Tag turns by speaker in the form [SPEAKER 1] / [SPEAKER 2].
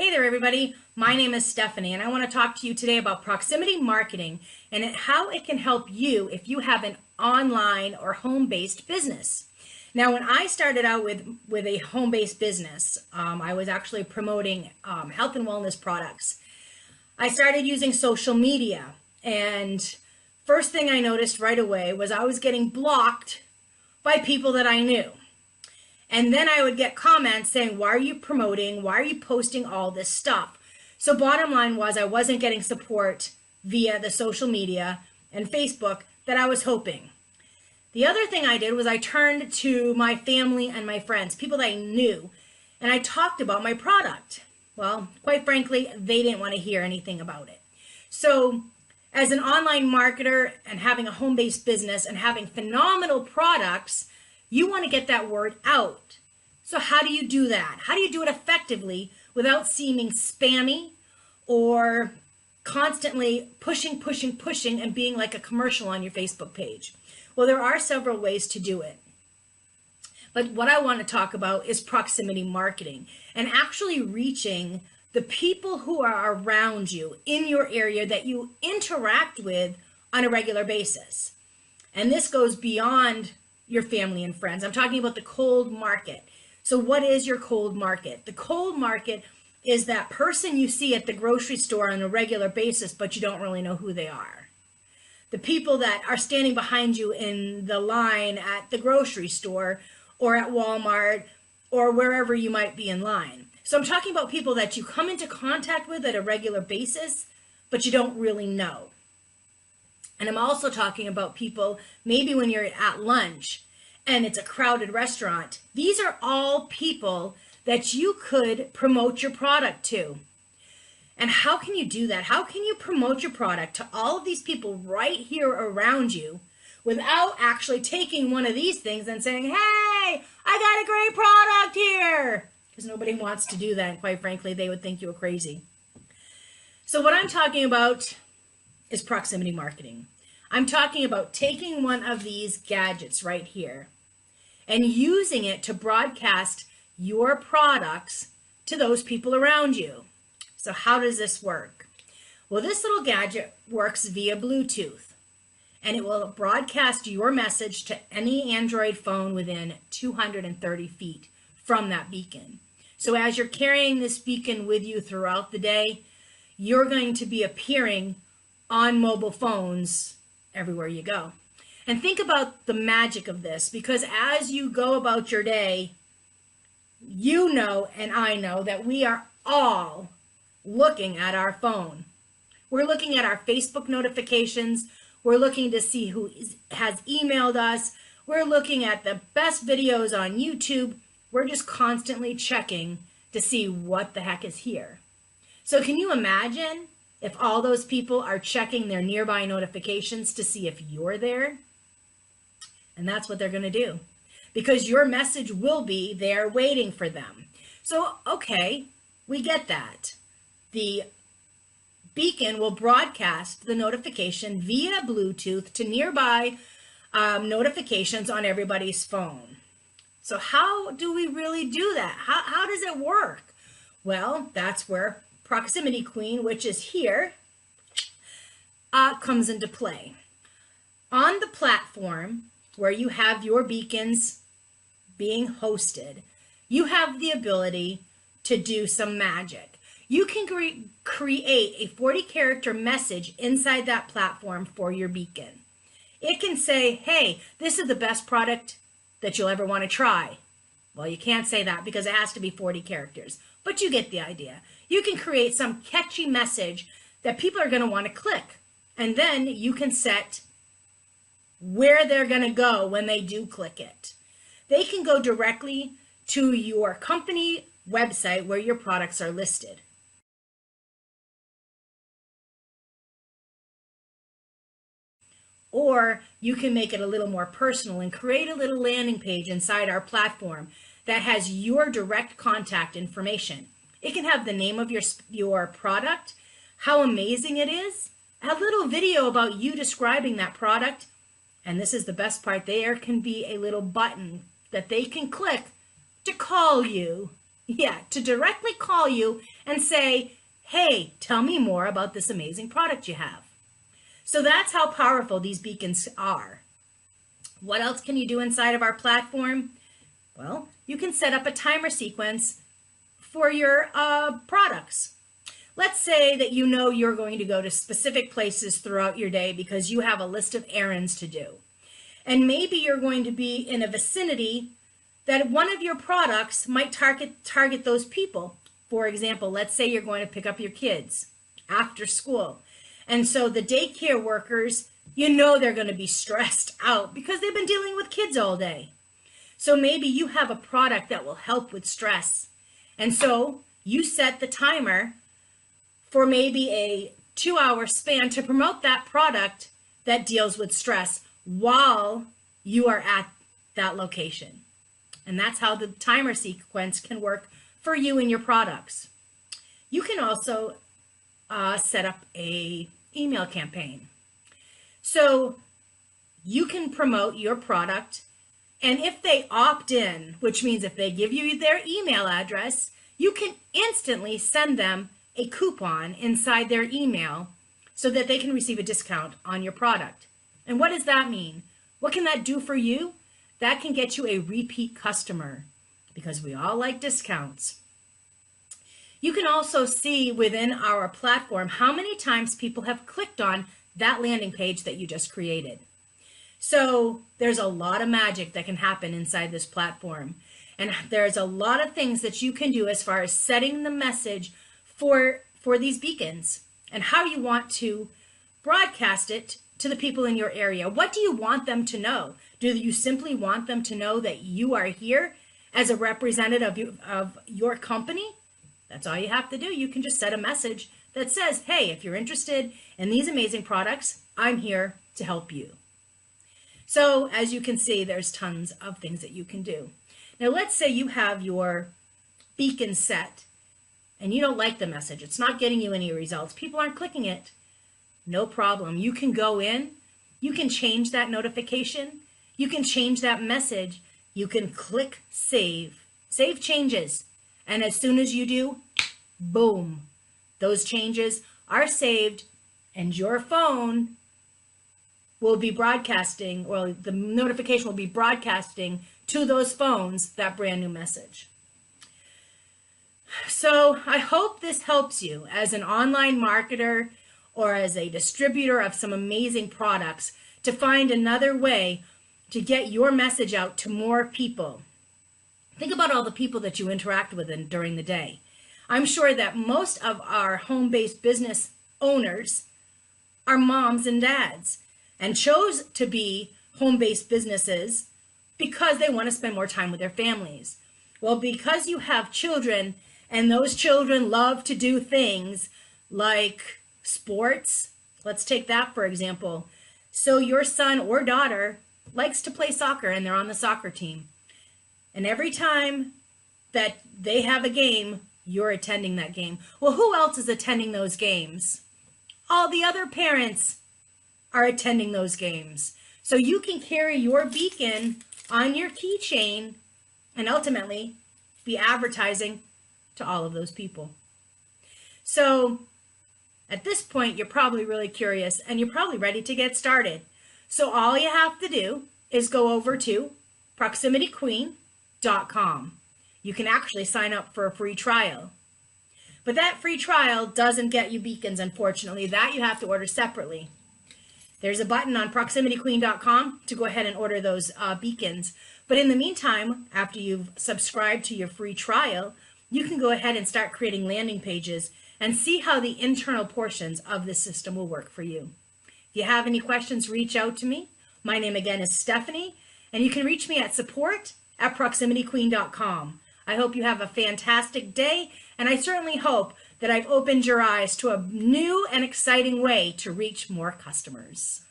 [SPEAKER 1] Hey there, everybody. My name is Stephanie, and I want to talk to you today about proximity marketing and how it can help you if you have an online or home-based business. Now, when I started out with a home-based business, I was actually promoting health and wellness products. I started using social media, and first thing I noticed right away was I was getting blocked by people that I knew. And then I would get comments saying, why are you promoting? Why are you posting all this stuff? So bottom line was I wasn't getting support via the social media and Facebook that I was hoping. The other thing I did was I turned to my family and my friends, people that I knew, and I talked about my product. Well, quite frankly, they didn't want to hear anything about it. So as an online marketer and having a home-based business and having phenomenal products, you want to get that word out. So how do you do that? How do you do it effectively without seeming spammy or constantly pushing and being like a commercial on your Facebook page? Well, there are several ways to do it. But what I want to talk about is proximity marketing and actually reaching the people who are around you in your area that you interact with on a regular basis. And this goes beyond your family and friends. I'm talking about the cold market. So what is your cold market? The cold market is that person you see at the grocery store on a regular basis, but you don't really know who they are. The people that are standing behind you in the line at the grocery store or at Walmart or wherever you might be in line. So I'm talking about people that you come into contact with at a regular basis, but you don't really know. And I'm also talking about people, maybe when you're at lunch and it's a crowded restaurant. These are all people that you could promote your product to. And how can you do that? How can you promote your product to all of these people right here around you without actually taking one of these things and saying, hey, I got a great product here? Because nobody wants to do that. And quite frankly, they would think you were crazy. So what I'm talking about is proximity marketing. I'm talking about taking one of these gadgets right here and using it to broadcast your products to those people around you. So how does this work? Well, this little gadget works via Bluetooth, and it will broadcast your message to any Android phone within 230 feet from that beacon. So as you're carrying this beacon with you throughout the day, you're going to be appearing on mobile phones everywhere you go. And think about the magic of this, because as you go about your day, you know and I know that we are all looking at our phone. We're looking at our Facebook notifications. We're looking to see who has emailed us. We're looking at the best videos on YouTube. We're just constantly checking to see what the heck is here. So can you imagine if all those people are checking their nearby notifications to see if you're there? And that's what they're going to do, because your message will be there waiting for them. So, okay, we get that. The beacon will broadcast the notification via Bluetooth to nearby notifications on everybody's phone. So how do we really do that? How does it work? Well, that's where Proximity Queen, which is here, comes into play. On the platform where you have your beacons being hosted, you have the ability to do some magic. You can create a 40-character message inside that platform for your beacon. It can say, hey, this is the best product that you'll ever want to try. Well, you can't say that because it has to be 40 characters, but you get the idea. You can create some catchy message that people are going to want to click, and then you can set where they're going to go when they do click it. They can go directly to your company website where your products are listed. Or you can make it a little more personal and create a little landing page inside our platform that has your direct contact information. It can have the name of your product, how amazing it is, a little video about you describing that product, and this is the best part, there can be a little button that they can click to call you. Yeah, to directly call you and say, hey, tell me more about this amazing product you have. So that's how powerful these beacons are. What else can you do inside of our platform? Well, you can set up a timer sequence for your products. Let's say that you know you're going to go to specific places throughout your day because you have a list of errands to do. And maybe you're going to be in a vicinity that one of your products might target those people. For example, let's say you're going to pick up your kids after school. And so the daycare workers, you know they're going to be stressed out because they've been dealing with kids all day. So maybe you have a product that will help with stress. And so you set the timer for maybe a 2-hour span to promote that product that deals with stress while you are at that location. And that's how the timer sequence can work for you and your products. You can also set up a email campaign. So you can promote your product, and if they opt in, which means if they give you their email address, you can instantly send them a coupon inside their email so that they can receive a discount on your product. And what does that mean? What can that do for you? That can get you a repeat customer because we all like discounts. You can also see within our platform how many times people have clicked on that landing page that you just created. So there's a lot of magic that can happen inside this platform. And there's a lot of things that you can do as far as setting the message for these beacons and how you want to broadcast it to the people in your area. What do you want them to know? Do you simply want them to know that you are here as a representative of your company? That's all you have to do. You can just set a message that says, hey, if you're interested in these amazing products, I'm here to help you. So as you can see, there's tons of things that you can do. Now, let's say you have your beacon set and you don't like the message. It's not getting you any results. People aren't clicking it. No problem. You can go in. You can change that notification. You can change that message. You can click save. Save changes. And as soon as you do, boom, those changes are saved and your phone will be broadcasting, or the notification will be broadcasting to those phones that brand new message. So I hope this helps you as an online marketer or as a distributor of some amazing products to find another way to get your message out to more people. Think about all the people that you interact with during the day. I'm sure that most of our home-based business owners are moms and dads and chose to be home-based businesses because they want to spend more time with their families. Well, because you have children and those children love to do things like sports, let's take that for example. So your son or daughter likes to play soccer and they're on the soccer team. And every time that they have a game, you're attending that game. Well, who else is attending those games? All the other parents are attending those games. So you can carry your beacon on your keychain and ultimately be advertising to all of those people. So at this point, you're probably really curious and you're probably ready to get started. So all you have to do is go over to proximityqueen.com. You can actually sign up for a free trial. But that free trial doesn't get you beacons, unfortunately. That you have to order separately. There's a button on proximityqueen.com to go ahead and order those beacons. But in the meantime, after you've subscribed to your free trial, you can go ahead and start creating landing pages and see how the internal portions of the system will work for you. If you have any questions, reach out to me. My name again is Stephanie, and you can reach me at support@proximityqueen.com. I hope you have a fantastic day, and I certainly hope that I've opened your eyes to a new and exciting way to reach more customers.